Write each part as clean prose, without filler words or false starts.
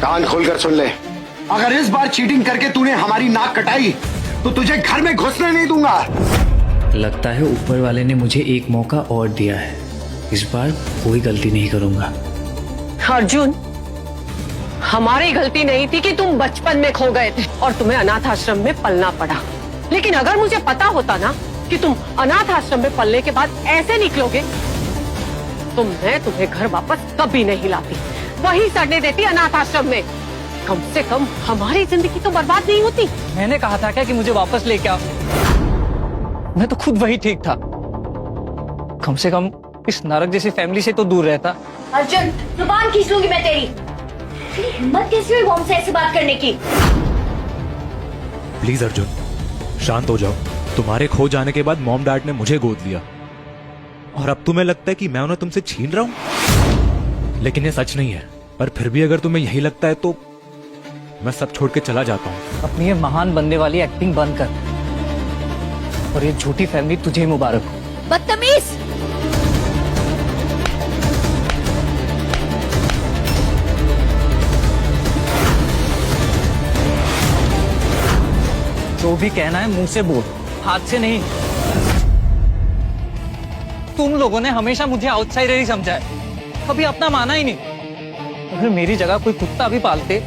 कान खोलकर सुन ले, अगर इस बार चीटिंग करके तूने हमारी नाक कटाई तो तुझे घर में घुसने नहीं दूंगा। लगता है ऊपर वाले ने मुझे एक मौका और दिया है। इस बार कोई गलती नहीं करूंगा। अर्जुन, हमारी गलती नहीं थी कि तुम बचपन में खो गए थे और तुम्हें अनाथ आश्रम में पलना पड़ा। लेकिन अगर मुझे पता होता ना कि तुम अनाथ आश्रम में पलने के बाद ऐसे निकलोगे तो मैं तुम्हें घर वापस कभी नहीं लाती, वहीं सड़ने देती अनाथ आश्रम में। कम से कम हमारी जिंदगी तो बर्बाद नहीं होती। मैंने कहा था क्या कि मुझे वापस लेके आओ? मैं तो खुद वही ठीक था। कम से कम इस नरक जैसी फैमिली से तो दूर रहता। अर्जुन, जुबान खींच लूंगी मैं तेरी। तेरी हिम्मत कैसी हुई मॉम से ऐसे बात करने की? प्लीज अर्जुन, शांत हो जाओ। तुम्हारे खो जाने के बाद मॉम डैड ने मुझे गोद लिया और अब तुम्हें लगता है कि मैं उन्हें तुमसे छीन रहा हूं, लेकिन ये सच नहीं है। पर फिर भी अगर तुम्हें यही लगता है तो मैं सब छोड़ के चला जाता हूँ। अपनी ये महान बनने वाली एक्टिंग बंद कर और ये झूठी फैमिली तुझे ही मुबारक हो। बदतमीज! जो भी कहना है मुंह से बोल, हाथ से नहीं। तुम लोगों ने हमेशा मुझे आउटसाइडर ही समझा है, कभी अपना माना ही नहीं। अगर मेरी जगह कोई कुत्ता भी पालते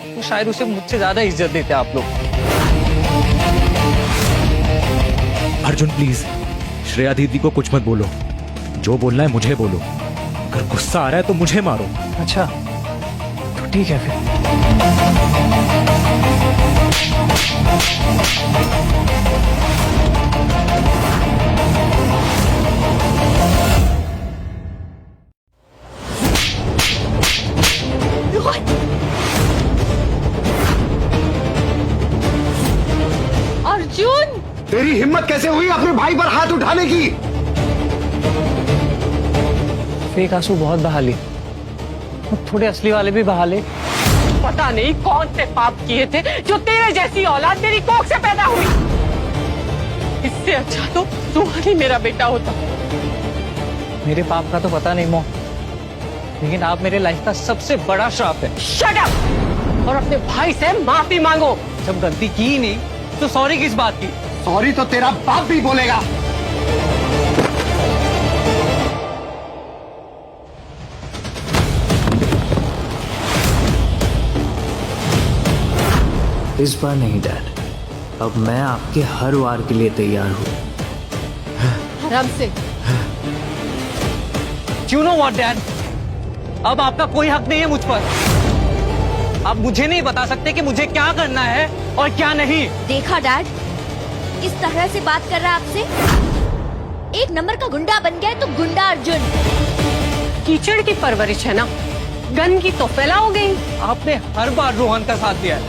तो शायद उसे मुझसे ज्यादा इज्जत देते आप लोग। अर्जुन प्लीज, श्रेया दीदी को कुछ मत बोलो। जो बोलना है मुझे बोलो। अगर गुस्सा आ रहा है तो मुझे मारो। अच्छा तो ठीक है फिर। अर्जुन, तेरी हिम्मत कैसे हुई अपने भाई पर हाथ उठाने की? फेक आंसू बहुत बहा लिए, थोड़े असली वाले भी बहा ले। पता नहीं कौन से पाप किए थे जो तेरे जैसी औलाद मेरी कोख से पैदा हुई। इससे अच्छा तो तुम्हारी मेरा बेटा होता। मेरे पाप का तो पता नहीं मो, लेकिन आप मेरे लाइफ का सबसे बड़ा श्राप है। शट अप और अपने भाई से माफी मांगो। जब गलती की ही नहीं तो सॉरी किस बात की? सॉरी तो तेरा बाप भी बोलेगा। इस बार नहीं डैड, अब मैं आपके हर वार के लिए तैयार हूँ। आराम से। You know what, Dad? अब आपका कोई हक नहीं है मुझ पर। आप मुझे नहीं बता सकते कि मुझे क्या करना है और क्या नहीं। देखा डैड, इस तरह से बात कर रहा है आपसे। एक नंबर का गुंडा बन गया है तो गुंडा अर्जुन। कीचड़ की परवरिश है ना, गंदगी तो फैला हो गई। आपने हर बार रोहन का साथ दिया है,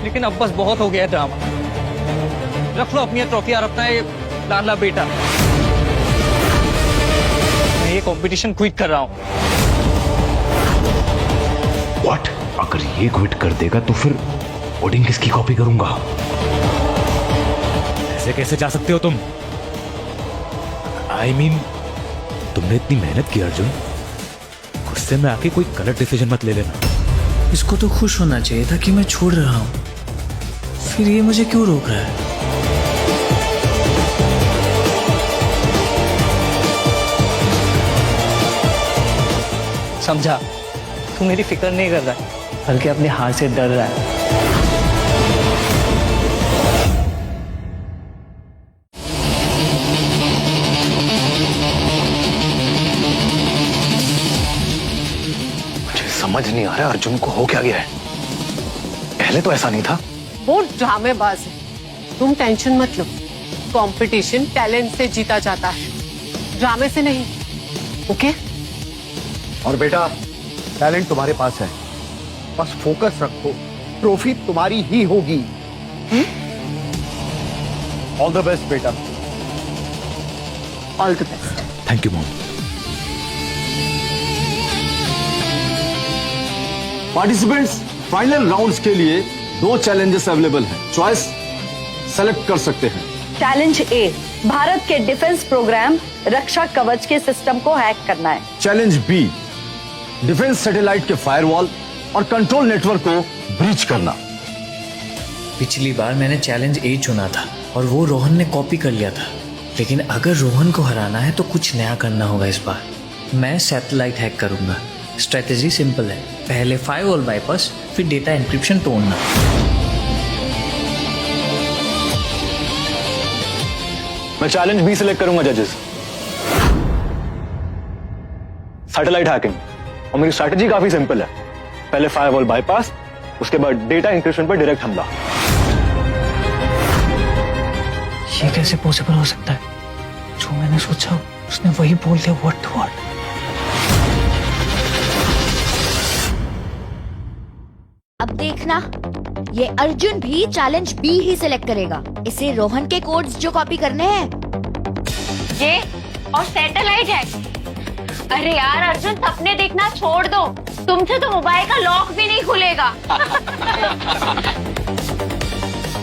लेकिन अब बस बहुत हो गया है ड्रामा। रख लो अपनी ट्रॉफी और अपना ये लाडला बेटा। मैं ये कंपटीशन क्विट कर रहा हूँ। व्हाट? अगर ये क्विट कर देगा तो फिर कोडिंग किसकी कॉपी करूंगा? ऐसे कैसे जा सकते हो तुम? I mean, तुमने इतनी मेहनत की अर्जुन, गुस्से में आके कोई गलत डिसीजन मत ले लेना। इसको तो खुश होना चाहिए था कि मैं छोड़ रहा हूँ, फिर ये मुझे क्यों रोक रहा है? समझा, तू मेरी फिक्र नहीं कर रहा है, बल्कि अपने हार से डर रहा है। मुझे समझ नहीं आ रहा अर्जुन को हो क्या गया है। पहले तो ऐसा नहीं था। वो ड्रामेबाज है, तुम टेंशन मत लो। कंपटीशन टैलेंट से जीता जाता है, ड्रामे से नहीं। ओके? और बेटा, टैलेंट तुम्हारे पास है, बस फोकस रखो, ट्रॉफी तुम्हारी ही होगी। ऑल द बेस्ट बेटा। All the best. Thank you mom. Participants, final rounds के लिए 2 चैलेंजेस अवेलेबल हैं। चॉइस सेलेक्ट कर सकते हैं। चैलेंज ए, भारत के डिफेंस प्रोग्राम रक्षा कवच के सिस्टम को हैक करना है। चैलेंज बी, डिफेंस सैटेलाइट के फायरवॉल और कंट्रोल नेटवर्क को ब्रीच करना। पिछली बार मैंने चैलेंज ए चुना था और वो रोहन ने कॉपी कर लिया था, लेकिन अगर रोहन को हराना है तो कुछ नया करना होगा इस बार। मैं सैटेलाइट हैक करूंगा। स्ट्रेटेजी सिंपल है, पहले फायरवॉल बाईपास, फिर डेटा एन्क्रिप्शन तोड़ना। मैं चैलेंज बी सिलेक्ट करूंगा जजेस। सैटेलाइट हैकिंग, और मेरी स्ट्रैटेजी काफी सिंपल है, पहले फायरवॉल बाईपास, उसके बाद डेटा इंक्रिप्शन पर डायरेक्ट हमला। ये कैसे पॉसिबल हो सकता है? जो मैंने सोचा उसने वही बोल दिया वर्ड टू वर्ड। अब देखना, ये अर्जुन भी चैलेंज बी ही सिलेक्ट करेगा। इसे रोहन के कोड्स जो कॉपी करने हैं। ये और सैटेलाइट है। अरे यार अर्जुन, सपने देखना छोड़ दो, तुमसे तो मोबाइल का लॉक भी नहीं खुलेगा।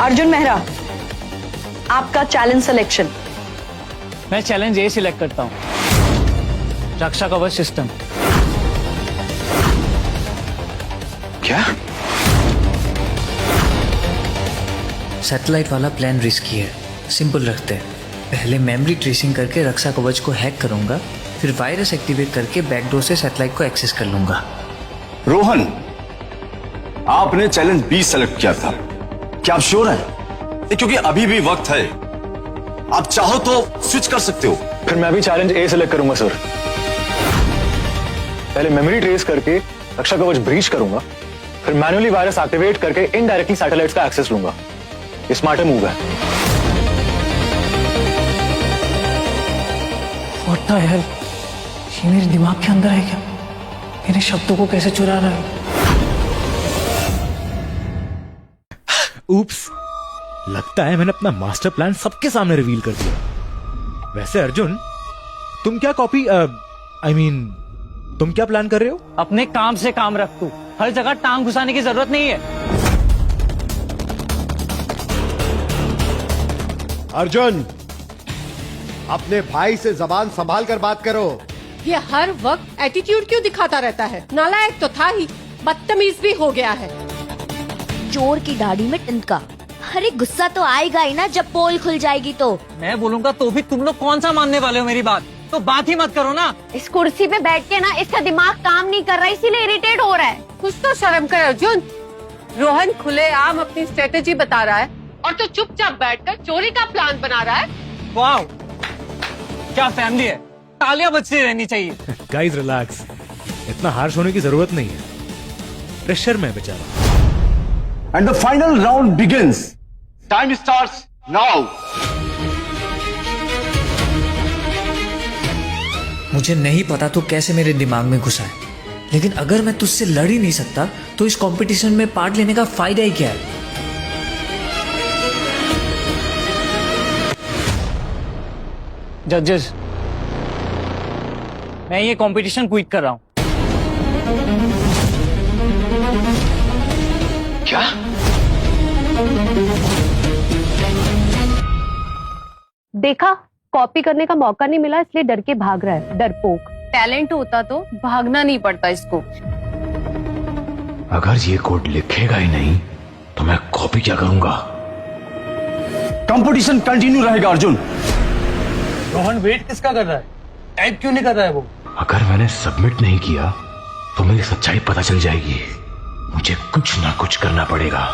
अर्जुन मेहरा, आपका चैलेंज सिलेक्शन। मैं चैलेंज ए सिलेक्ट करता हूँ, रक्षा कवच सिस्टम। क्या? सैटेलाइट वाला प्लान रिस्की है, सिंपल रखते हैं। पहले मेमोरी ट्रेसिंग करके रक्षा कवच को हैक करूंगा, फिर वायरस एक्टिवेट करके बैकडोर से सैटेलाइट को एक्सेस कर लूंगा। रोहन, आपने चैलेंज बी सेलेक्ट किया था, क्या आप श्योर हैं? क्योंकि अभी भी वक्त है, आप चाहो तो स्विच कर सकते हो। फिर मैं भी चैलेंज ए सिलेक्ट करूंगा सर। पहले मेमोरी ट्रेस करके रक्षा कवच ब्रीच करूंगा, फिर मैन्युअली वायरस एक्टिवेट करके इनडायरेक्टली सैटेलाइट्स का एक्सेस लूंगा। ये स्मार्टर मूव है। What the hell? ये मेरे दिमाग के अंदर है क्या? मेरे शब्दों को कैसे चुरा रहा है? ऊप्स, लगता है मैंने अपना मास्टर प्लान सबके सामने रिवील कर दिया। वैसे अर्जुन, तुम क्या कॉपी तुम क्या प्लान कर रहे हो? अपने काम से काम रख तू, हर जगह टांग घुसाने की जरूरत नहीं है। अर्जुन, अपने भाई से जबान संभाल कर बात करो। ये हर वक्त एटीट्यूड क्यों दिखाता रहता है? नालायक तो था ही, बदतमीज भी हो गया है। चोर की दाढ़ी में तिनका। अरे गुस्सा तो आएगा ही ना जब पोल खुल जाएगी तो। मैं बोलूंगा तो भी तुम लोग कौन सा मानने वाले हो मेरी बात? तो बात ही मत करो ना। इस कुर्सी पे बैठ के ना इसका दिमाग काम नहीं कर रहा, इसीलिए इरिटेट हो रहा है। कुछ तो शर्म कर अर्जुन। रोहन खुलेआम अपनी स्ट्रेटेजी बता रहा है और तो चुपचाप बैठकर चोरी का प्लान बना रहा है। वाह, क्या फैमिली है, तालियां बजती रहनी चाहिए। गाइस रिलैक्स, इतना हार्श होने की जरूरत नहीं है, प्रेशर में बेचारा। And the final round begins. Time starts now. मुझे नहीं पता तो कैसे मेरे दिमाग में घुसा है, लेकिन अगर मैं तुझसे लड़ ही नहीं सकता तो इस कंपटीशन में पार्ट लेने का फायदा ही क्या है? जजेस, मैं ये कंपटीशन क्विट कर रहा हूं। क्या? देखा, कॉपी करने का मौका नहीं मिला इसलिए डर के भाग रहा है, डरपोक। टैलेंट होता तो भागना नहीं पड़ता इसको। अगर ये कोड लिखेगा ही नहीं तो मैं कॉपी क्या करूंगा? कंपटीशन कंटिन्यू रहेगा अर्जुन। रोहन वेट किसका कर रहा है? टाइप क्यों नहीं कर रहा है वो? अगर मैंने सबमिट नहीं किया तो मेरी सच्चाई पता चल जाएगी। मुझे कुछ ना कुछ करना पड़ेगा।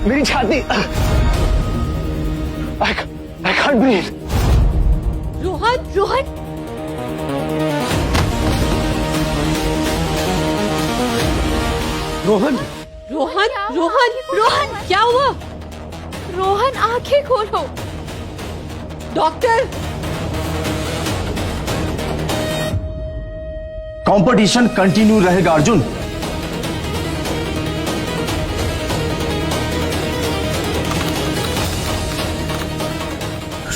मेरी छाती। I can't breathe. Rohan, Rohan, Rohan, Rohan, Rohan, Rohan, क्या हुआ? रोहन आंखें खोलो। डॉक्टर, कंपटीशन कंटिन्यू रहेगा अर्जुन।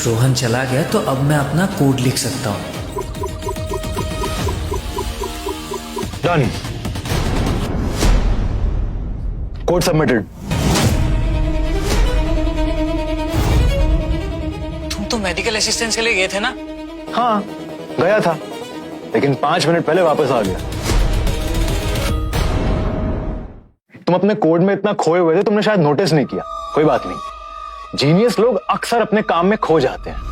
रोहन चला गया तो अब मैं अपना कोड लिख सकता हूँ। Done. Code submitted. तू तो मेडिकल असिस्टेंस के लिए गए थे ना? हाँ गया था, लेकिन 5 मिनट पहले वापस आ गया। तुम अपने कोड में इतना खोए हुए थे, तुमने शायद नोटिस नहीं किया। कोई बात नहीं, जीनियस लोग अक्सर अपने काम में खो जाते हैं।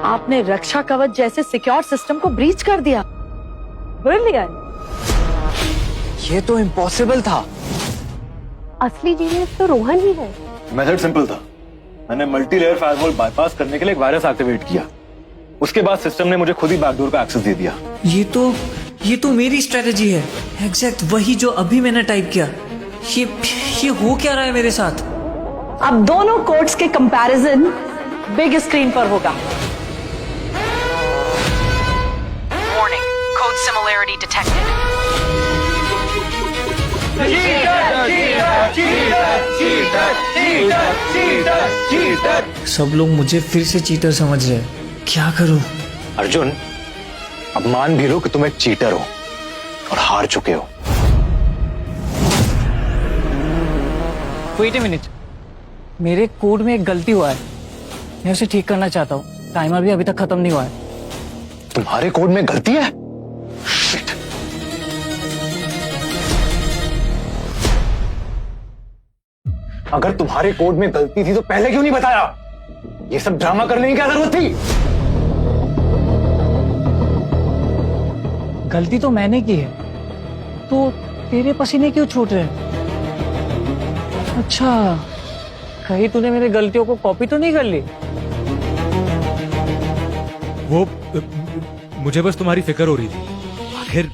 आपने रक्षा कवच जैसे सिक्योर सिस्टम को ब्रीच कर दिया। ब्रिलियंट। ये तो इम्पॉसिबल था। असली जीनियस तो रोहन ही है। मेथड सिंपल था। मैंने मल्टी लेयर फायरवॉल बाईपास करने के लिए एक वायरस एक्टिवेट किया। उसके बाद सिस्टम ने मुझे खुद ही बैकडोर का एक्सेस दे दिया। ये तो मेरी स्ट्रेटेजी है, एग्जैक्ट वही जो अभी मैंने टाइप किया। ये हो क्या रहा है मेरे साथ? अब दोनों कोड्स के कंपैरिजन बिग स्क्रीन पर होगा। Warning, code similarity detected. सब लोग मुझे फिर से चीटर समझ रहे हैं। क्या करूं? अर्जुन, अब मान भी लो कि तुम एक चीटर हो और हार चुके हो। वेट अ मिनट, मेरे कोड में एक गलती हुआ है, मैं उसे ठीक करना चाहता हूँ। टाइमर भी अभी तक खत्म नहीं हुआ है। तुम्हारे कोड में गलती है? Shit. अगर तुम्हारे कोड में गलती थी तो पहले क्यों नहीं बताया? ये सब ड्रामा करने की क्या जरूरत थी? गलती तो मैंने की है, तो तेरे पसीने क्यों छूट रहे हैं? अच्छा, कहीं तूने मेरी गलतियों को कॉपी तो नहीं कर ली? वो मुझे बस तुम्हारी फिक्र हो रही थी। आखिर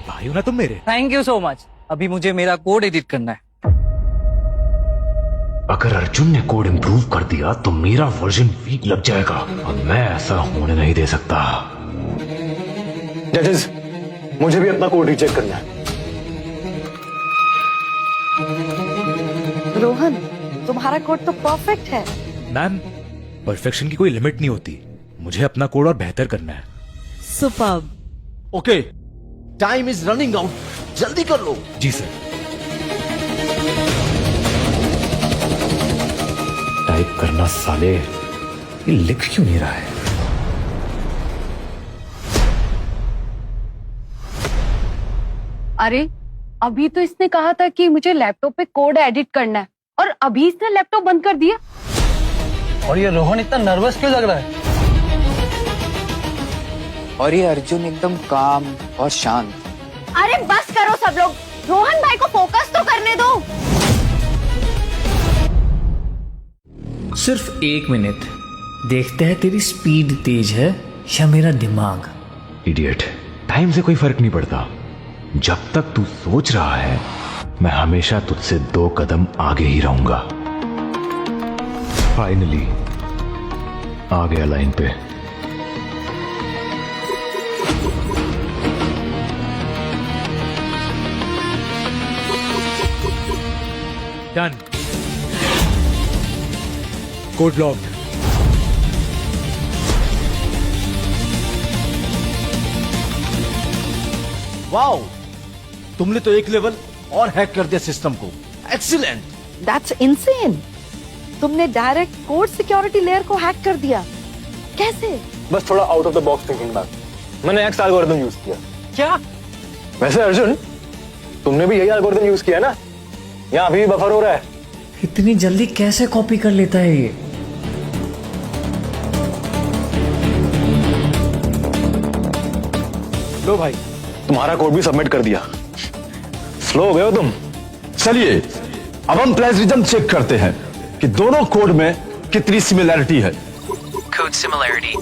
भाई हो ना तुम मेरे। Thank you so much. अभी मुझे मेरा कोड एडिट करना है। अगर अर्जुन ने कोड इम्प्रूव कर दिया तो मेरा वर्जन वीक लग जाएगा और मैं ऐसा होने नहीं दे सकता। जजेस, मुझे भी अपना कोड रीचेक करना है। रोहन, तुम्हारा कोड तो परफेक्ट है। मैम, परफेक्शन की कोई लिमिट नहीं होती। मुझे अपना कोड और बेहतर करना है। Superb. Okay, time is running out, जल्दी कर लो। जी सर। टाइप करना साले, ये लिख क्यों नहीं रहा है? अरे अभी तो इसने कहा था कि मुझे लैपटॉप पे कोड एडिट करना है और अभी इसने लैपटॉप बंद कर दिया। और ये रोहन इतना नर्वस क्यों लग रहा है? और ये अर्जुन एकदम काम और शांत। अरे बस करो सब लोग, रोहन भाई को फोकस तो करने दो। सिर्फ 1 मिनट, देखते हैं तेरी स्पीड तेज है या मेरा दिमाग। इडियट, टाइम से कोई फर्क नहीं पड़ता। जब तक तू सोच रहा है, मैं हमेशा तुझसे 2 कदम आगे ही रहूंगा। फाइनली आ गया लाइन पे। डन। Code locked. वाओ, तुमने तो एक लेवल और हैक कर दिया सिस्टम को। एक्सीलेंट। That's insane. तुमने डायरेक्ट कोड सिक्योरिटी लेयर को हैक कर दिया। कैसे? बस थोड़ा out of the box thinking back. मैंने एक्स एल्गोरिथम यूज किया। क्या? वैसे अर्जुन, तुमने भी यही एल्गोरिथम यूज किया ना? यहाँ अभी भी बफर हो रहा है। इतनी जल्दी कैसे कॉपी कर लेता है ये? लो भाई, तुम्हारा कोड भी सबमिट कर दिया। स्लो हो गए हो तुम। चलिए अब हम प्लेजरिज्म चेक करते हैं कि दोनों कोड में कितनी सिमिलैरिटी है। Code similarity.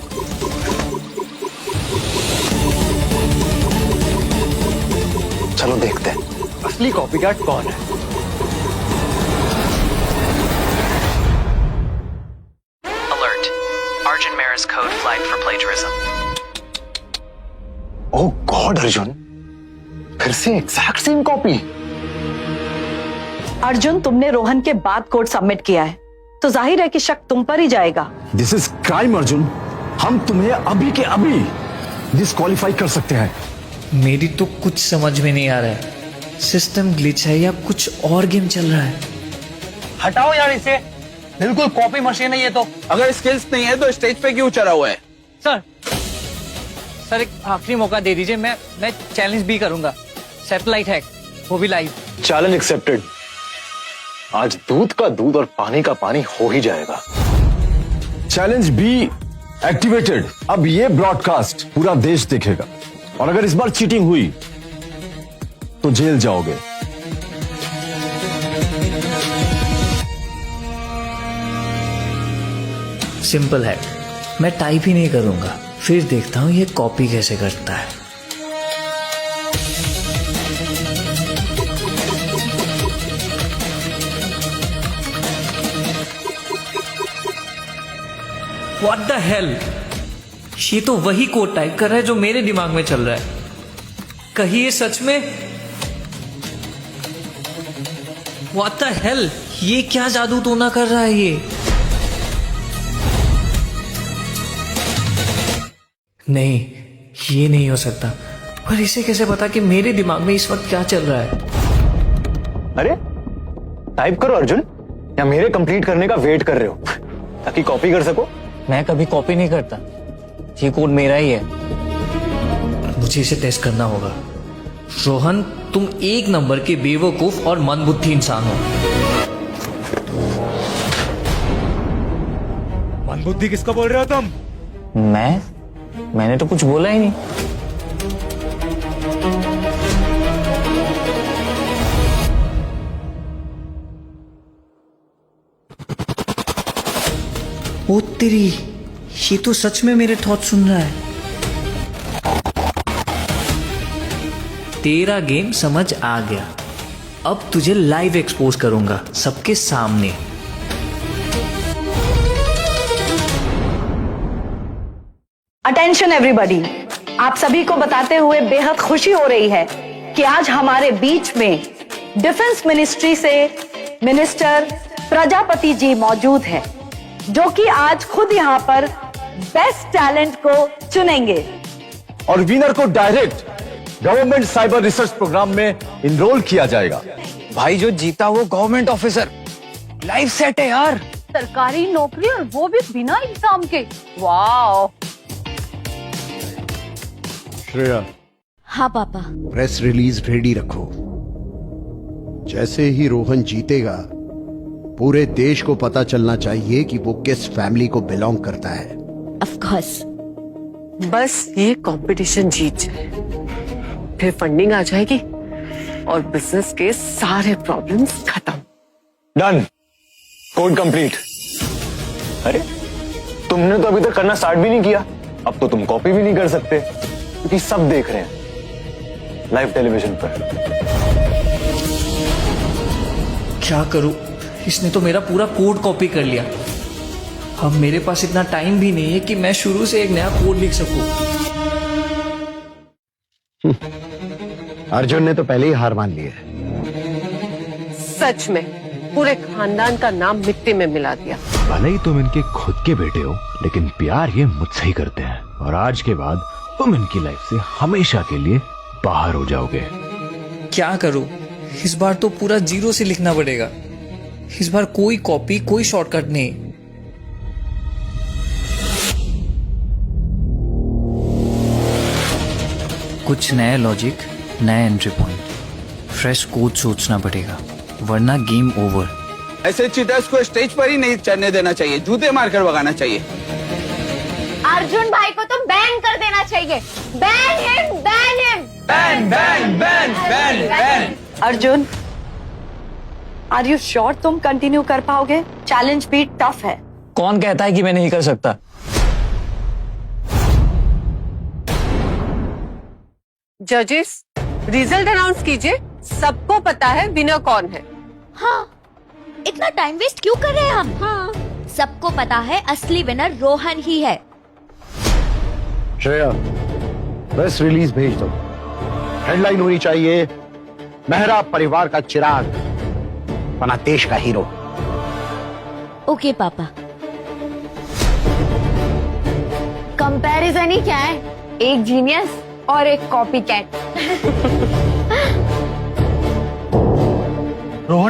चलो देखते हैं असली कॉपीकैट कौन है। Alert. Arjun Mehra's code flagged for plagiarism. Oh God Arjun, फिर से एग्जैक्ट सेम कॉपी। अर्जुन, तुमने रोहन के बाद कोड सबमिट किया है, तो जाहिर है कि शक तुम पर ही जाएगा। This is crime Arjun. हम तुम्हें अभी के अभी डिस्क्वालीफाई कर सकते हैं। मेरी तो कुछ समझ में नहीं आ रहा है। सिस्टम ग्लिच है या कुछ और गेम चल रहा है। हटाओ यार इसे, बिल्कुल कॉपी मशीन है ये तो। अगर स्किल्स नहीं है तो स्टेज पे क्यों चढ़ा हुआ है? सर एक आखिरी मौका दे दीजिए, मैं चैलेंज भी करूंगा, सैटेलाइट हैक, वो भी लाइव। Challenge accepted. आज दूध का दूध और पानी का पानी हो ही जाएगा। Challenge be activated. अब ये ब्रॉडकास्ट पूरा देश देखेगा और अगर इस बार चीटिंग हुई तो जेल जाओगे। सिंपल है, मैं टाइप ही नहीं करूंगा, फिर देखता हूं ये कॉपी कैसे करता है। What the hell? ये तो वही कोड टाइप कर रहा है जो मेरे दिमाग में चल रहा है। कहीं ये सच में? What the hell? ये क्या जादू टोना कर रहा है ये? नहीं, ये नहीं हो सकता। पर इसे कैसे पता कि मेरे दिमाग में इस वक्त क्या चल रहा है? अरे टाइप करो अर्जुन, या मेरे कंप्लीट करने का वेट कर रहे हो ताकि कॉपी कर सको? मैं कभी कॉपी नहीं करता, ये कोड मेरा ही है। मुझे इसे टेस्ट करना होगा। रोहन, तुम एक नंबर के बेवकूफ और मंदबुद्धि इंसान हो। मंदबुद्धि किसको बोल रहे हो तुम? मैंने तो कुछ बोला ही नहीं। ओ तेरी, ये तो सच में मेरे थॉट सुन रहा है। तेरा गेम समझ आ गया। अब तुझे लाइव एक्सपोज करूंगा सबके सामने। अटेंशन एवरीबॉडी, आप सभी को बताते हुए बेहद खुशी हो रही है कि आज हमारे बीच में डिफेंस मिनिस्ट्री से मिनिस्टर प्रजापति जी मौजूद हैं, जो कि आज खुद यहाँ पर बेस्ट टैलेंट को चुनेंगे और विनर को direct government cyber research program में इनरोल किया जाएगा। भाई जो जीता वो गवर्नमेंट ऑफिसर, लाइफ सेट है यार। सरकारी नौकरी और वो भी बिना एग्जाम के। वाह। श्रेया, हाँ पापा। प्रेस रिलीज रेडी रखो। जैसे ही रोहन जीतेगा पूरे देश को पता चलना चाहिए कि वो किस फैमिली को बिलोंग करता है। Of course. बस ये कंपटीशन जीत जाए, फिर फंडिंग आ जाएगी और बिजनेस के सारे प्रॉब्लम्स खत्म। Done, code complete. अरे तुमने तो अभी तक करना स्टार्ट भी नहीं किया, अब तो तुम कॉपी भी नहीं कर सकते क्योंकि सब देख रहे हैं लाइव टेलीविजन पर। क्या करूं? इसने तो मेरा पूरा कोड कॉपी कर लिया। अब मेरे पास इतना टाइम भी नहीं है कि मैं शुरू से एक नया कोड लिख सकूं। अर्जुन ने तो पहले ही हार मान ली है। सच में पूरे खानदान का नाम मिट्टी में मिला दिया। भले ही तुम इनके खुद के बेटे हो, लेकिन प्यार ये मुझसे ही करते हैं और आज के बाद तुम इनकी लाइफ से हमेशा के लिए बाहर हो जाओगे। क्या करूं? इस बार तो पूरा जीरो से लिखना पड़ेगा। इस बार कोई कॉपी, कोई शॉर्टकट नहीं। कुछ नया लॉजिक, नया एंट्री पॉइंट, फ्रेश कोड सोचना पड़ेगा, वरना गेम ओवर। ऐसे चीटर्स को स्टेज पर ही नहीं चढ़ने देना चाहिए, जूते मारकर भगाना चाहिए। अर्जुन भाई को तो बैन कर देना चाहिए। Ban him, ban him. Ban ban ban ban ban. Arjun, are you sure तुम कंटिन्यू कर पाओगे? चैलेंज भी टफ है। कौन कहता है कि मैं नहीं कर सकता? जजेस, रिजल्ट अनाउंस कीजिए। सबको पता है विनर कौन है। हाँ, इतना टाइम वेस्ट क्यों कर रहे हैं हम? हाँ, सबको पता है असली विनर रोहन ही है। श्रेया, प्रेस रिलीज भेज दो। हेडलाइन होनी चाहिए, मेहरा परिवार का चिराग बना देश का हीरो। ओके पापा। कंपैरिजन ही क्या है, एक जीनियस और एक कॉपी कैट।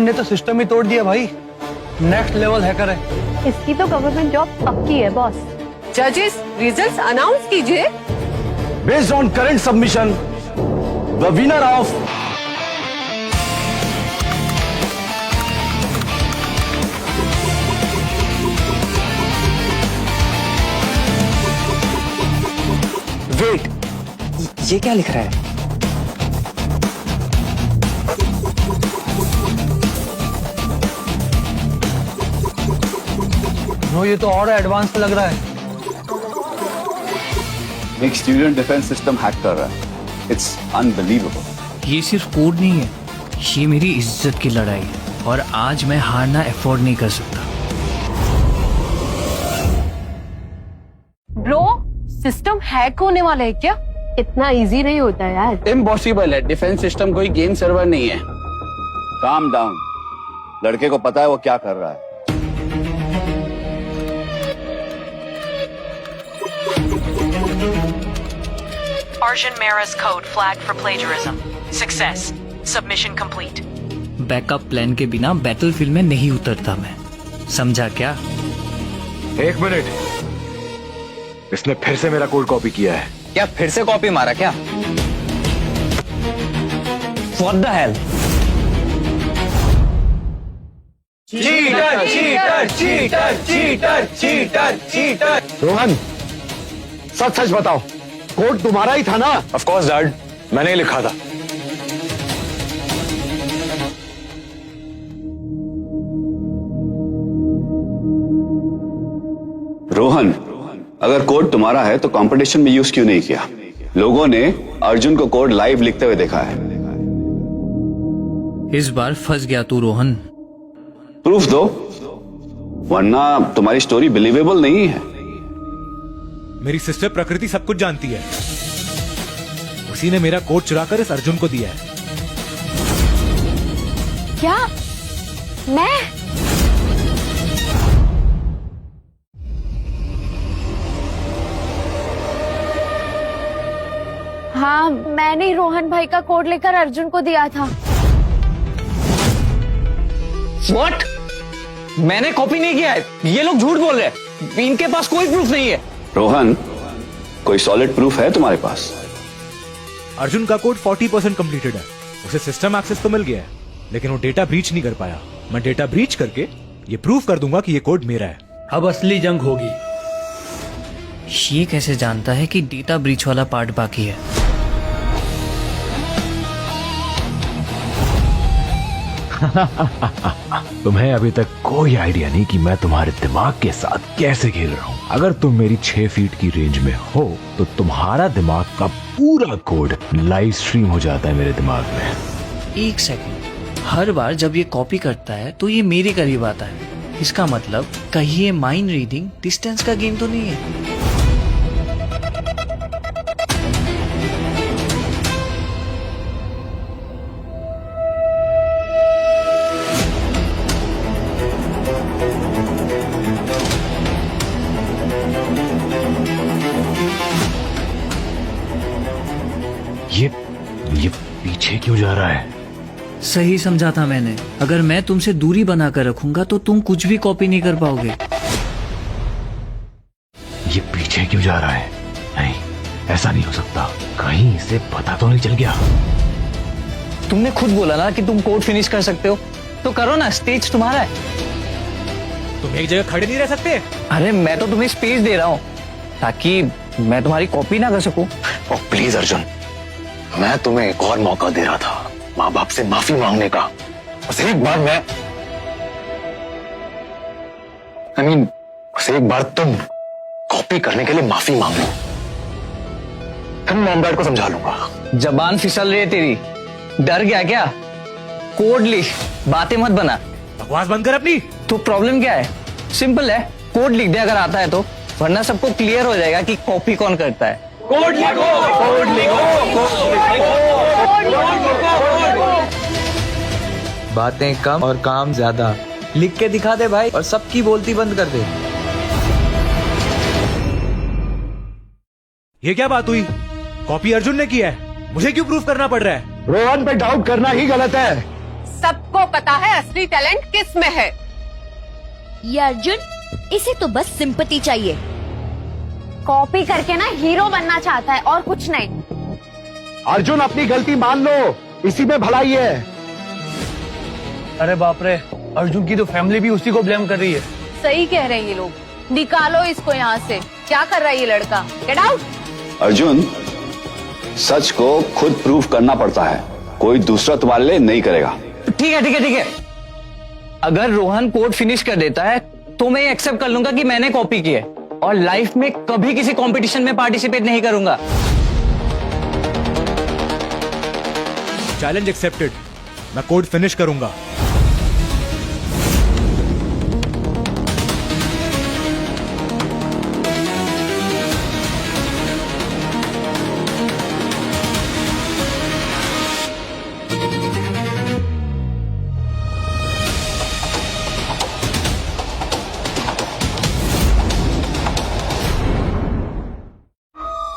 ने तो सिस्टम ही तोड़ दिया भाई, नेक्स्ट लेवल हैकर है। इसकी तो गवर्नमेंट जॉब पक्की है बॉस। जजेस रिजल्ट्स अनाउंस कीजिए। Based on current submission, the winner of wait, ये क्या लिख रहा है? नो, ये तो और एडवांस लग रहा है। एक स्टूडेंट डिफेंस सिस्टम हैक कर रहा है। It's unbelievable. ये सिर्फ कोड नहीं है, ये मेरी इज्जत की लड़ाई है और आज मैं हारना अफोर्ड नहीं कर सकता। ब्रो, सिस्टम हैक होने वाला है क्या? इतना इजी नहीं होता यार। इम्पॉसिबल है, डिफेंस सिस्टम कोई गेम सर्वर नहीं है। काम डाउन, लड़के को पता है वो क्या कर रहा है। Arjun Mehra's code flagged for plagiarism. Success. Submission complete. Backup plan के बिना बैटलफील्ड में नहीं उतरता मैं, समझा क्या? एक मिनट, इसने फिर से मेरा कोड कॉपी किया है। क्या फिर से कॉपी मारा क्या? What the hell? Cheater cheater cheater cheater cheater cheater. Rohan, सच सच बताओ, कोड तुम्हारा ही था ना? ऑफ कोर्स डैड, मैंने ही लिखा था। रोहन, अगर कोड तुम्हारा है तो कंपटीशन में यूज क्यों नहीं किया? लोगों ने अर्जुन को कोड लाइव लिखते हुए देखा है। इस बार फंस गया तू रोहन। प्रूफ दो, वरना तुम्हारी स्टोरी बिलीवेबल नहीं है। मेरी सिस्टर प्रकृति सब कुछ जानती है, उसी ने मेरा कोड चुराकर इस अर्जुन को दिया है। क्या? मैं? हाँ, मैंने ही रोहन भाई का कोड लेकर अर्जुन को दिया था। What? मैंने कॉपी नहीं किया है, ये लोग झूठ बोल रहे हैं, इनके पास कोई प्रूफ नहीं है। रोहन, कोई सॉलिड प्रूफ है तुम्हारे पास? अर्जुन का कोड 40% कंप्लीटेड है, उसे सिस्टम एक्सेस तो मिल गया है, लेकिन वो डेटा ब्रीच नहीं कर पाया। मैं डेटा ब्रीच करके ये प्रूफ कर दूंगा कि ये कोड मेरा है। अब असली जंग होगी। ये कैसे जानता है कि डेटा ब्रीच वाला पार्ट बाकी है? तुम्हें अभी तक कोई आइडिया नहीं कि मैं तुम्हारे दिमाग के साथ कैसे खेल रहा हूँ। अगर तुम मेरी 6 फीट की रेंज में हो तो तुम्हारा दिमाग का पूरा कोड लाइव स्ट्रीम हो जाता है मेरे दिमाग में। एक सेकंड, हर बार जब ये कॉपी करता है तो ये मेरे करीब आता है। इसका मतलब कहीं ये माइंड रीडिंग डिस्टेंस का गेम तो नहीं है? ये पीछे क्यों जा रहा है? सही समझा था मैंने, अगर मैं तुमसे दूरी बनाकर रखूंगा तो तुम कुछ भी कॉपी नहीं कर पाओगे। ये पीछे क्यों जा रहा है? नहीं, ऐसा नहीं हो सकता, कहीं इसे पता तो नहीं चल गया। तुमने खुद बोला ना कि तुम कोड फिनिश कर सकते हो, तो करो ना, स्टेज तुम्हारा है। तुम एक जगह खड़े नहीं रह सकते? अरे मैं तो तुम्हें स्पेस दे रहा हूँ ताकि मैं तुम्हारी कॉपी ना कर सकूं। और प्लीज अर्जुन, मैं तुम्हें एक और मौका दे रहा था माँ बाप से माफी मांगने का। बस एक बार बस एक बार तुम कॉपी करने के लिए माफी मांग लो, फिर मॉम डैड को समझा लूंगा। जबान फिसल रही है तेरी, डर गया क्या? कोड लिख, बातें मत बना। बकवास बंद कर अपनी। तो प्रॉब्लम क्या है? सिंपल है, कोड लिख दे अगर आता है तो, वरना सबको क्लियर हो जाएगा कि कॉपी कौन करता है। कोड लिखो, कोड लिखो, बातें कम और काम ज्यादा। लिख के दिखा दे भाई और सबकी बोलती बंद कर दे। ये क्या बात हुई? कॉपी अर्जुन ने किया है, मुझे क्यों प्रूफ करना पड़ रहा है? रोहन पे डाउट करना ही गलत है। सबको पता है असली टैलेंट किस में है। ये अर्जुन, इसे तो बस सिंपैथी चाहिए। कॉपी करके ना हीरो बनना चाहता है और कुछ नहीं। अर्जुन अपनी गलती मान लो, इसी में भलाई है। अरे बाप रे, अर्जुन की तो फैमिली भी उसी को ब्लेम कर रही है। सही कह रहे हैं ये लोग, निकालो इसको यहाँ से। क्या कर रहा है ये लड़का? Get out. अर्जुन, सच को खुद प्रूव करना पड़ता है, कोई दूसरा तुम्हारे लिए नहीं करेगा। ठीक है ठीक है ठीक है, अगर रोहन कोड फिनिश कर देता है तो मैं एक्सेप्ट कर लूंगा कि मैंने कॉपी की है और लाइफ में कभी किसी कंपटीशन में पार्टिसिपेट नहीं करूंगा। चैलेंज एक्सेप्टेड, मैं कोड फिनिश करूंगा।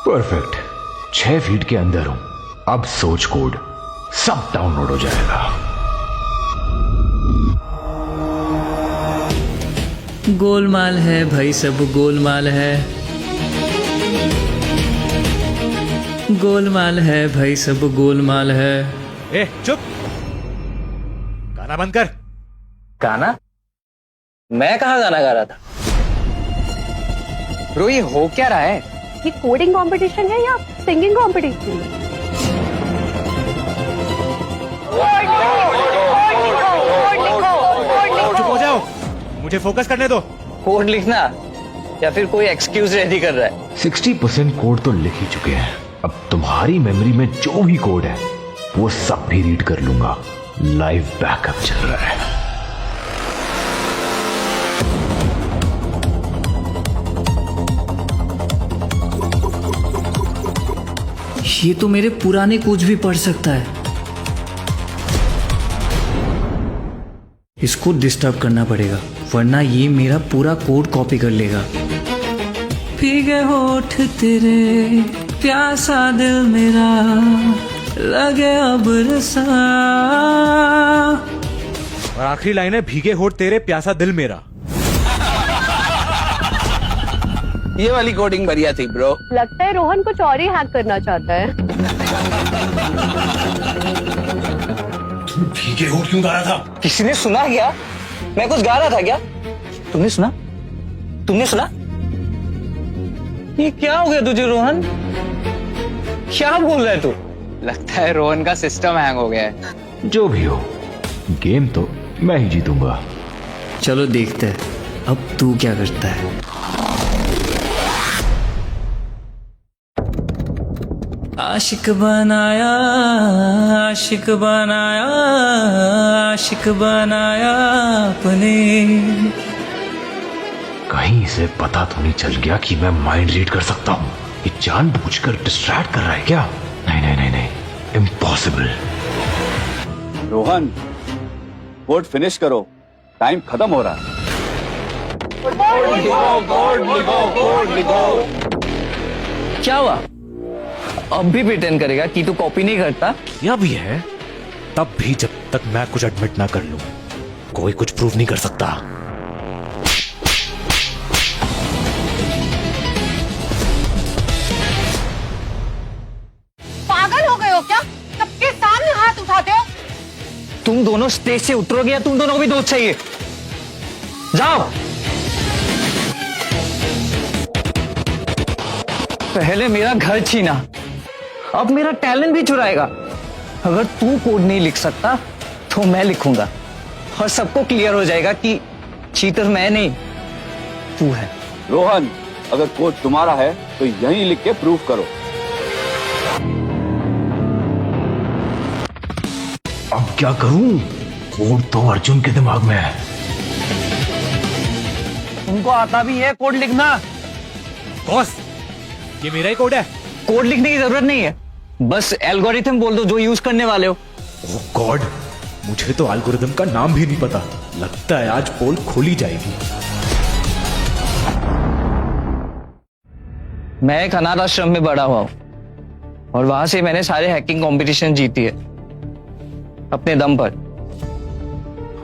परफेक्ट, 6 फीट के अंदर हूं। अब सोच कोड सब डाउनलोड हो जाएगा। गोलमाल है भाई, सब गोलमाल है। गोलमाल है भाई, सब गोलमाल है। ए चुप, गाना बंद कर। गाना? मैं कहा गाना गा रहा था? ब्रो, ये हो क्या रहा है? ये कोडिंग कंपटीशन है या सिंगिंग कंपटीशन? चुप हो जाओ, मुझे फोकस करने दो। कोड लिखना या फिर कोई एक्सक्यूज रेडी कर रहा है? 60% कोड तो लिख ही चुके हैं। अब तुम्हारी मेमोरी में जो भी कोड है वो सब भी रीड कर लूंगा। लाइव बैकअप चल रहा है। ये तो मेरे पुराने कोच भी पढ़ सकता है। इसको डिस्टर्ब करना पड़ेगा, वरना ये मेरा पूरा कोड कॉपी कर लेगा। भीगे होठ तेरे, प्यासा दिल मेरा, लगे अब रसा। और आखिरी लाइन है, भीगे होठ तेरे, प्यासा दिल मेरा। ये वाली कोडिंग बढ़िया थी ब्रो। लगता है रोहन कुछ और ही हैक करना चाहता है। भीगे होठ क्यों गा रहा था? किसी ने सुना क्या? मैं कुछ गा रहा था क्या? तुमने सुना? तुमने सुना? ये क्या हो गया तुझे रोहन? क्या बोल रहा है तू? लगता है रोहन का सिस्टम हैंग हो गया है। जो भी हो, गेम तो मैं ही जीतूंगा। चलो देखते हैं अब तू क्या करता है। आशिक बनाया, आशिक बनाया, आशिक बनाया अपने। कहीं इसे पता तो नहीं चल गया कि मैं माइंड रीड कर सकता हूँ? ये जानबूझकर डिस्ट्रैक्ट कर रहा है क्या? नहीं नहीं नहीं नहीं, इम्पॉसिबल। रोहन, कोड फिनिश करो, टाइम खत्म हो रहा है। क्या हुआ? अब भी प्रिटेंड करेगा कि तू कॉपी नहीं करता? किया भी है, तब भी जब तक मैं कुछ एडमिट ना कर लूं, कोई कुछ प्रूव नहीं कर सकता। पागल हो गए हो क्या? सबके सामने हाथ उठाते हो? तुम दोनों स्टेज से उतरोगे या तुम दोनों को भी दोस्त चाहिए? जाओ। पहले मेरा घर छीना, अब मेरा टैलेंट भी चुराएगा। अगर तू कोड नहीं लिख सकता तो मैं लिखूंगा और सबको क्लियर हो जाएगा कि चीटर मैं नहीं, तू है। रोहन, अगर कोड तुम्हारा है तो यहीं लिख के प्रूफ करो। अब क्या करूं? कोड तो अर्जुन के दिमाग में है। तुमको आता भी है कोड लिखना? बॉस, ये मेरा ही कोड है। कोड लिखने की जरूरत नहीं है, बस एल्गोरिथम बोल दो जो यूज करने वाले हो। ओह गॉड, मुझे तो एल्गोरिथम का नाम भी नहीं पता। लगता है आज पोल खोली जाएगी। मैं एक अनाथ आश्रम में बड़ा हुआ हूं और वहां से मैंने सारे हैकिंग कंपटीशन जीती है अपने दम पर।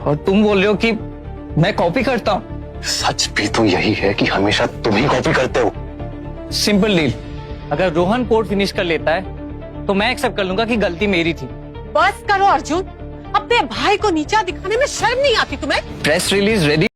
और तुम बोल रहे हो कि मैं कॉपी करता हूं। सच भी तो यही है कि हमेशा तुम ही कॉपी करते हो। सिंपल डील, अगर रोहन कोड फिनिश कर लेता है तो मैं एक्सेप्ट कर लूंगा कि गलती मेरी थी। बस करो अर्जुन, अपने भाई को नीचा दिखाने में शर्म नहीं आती तुम्हें? Press release ready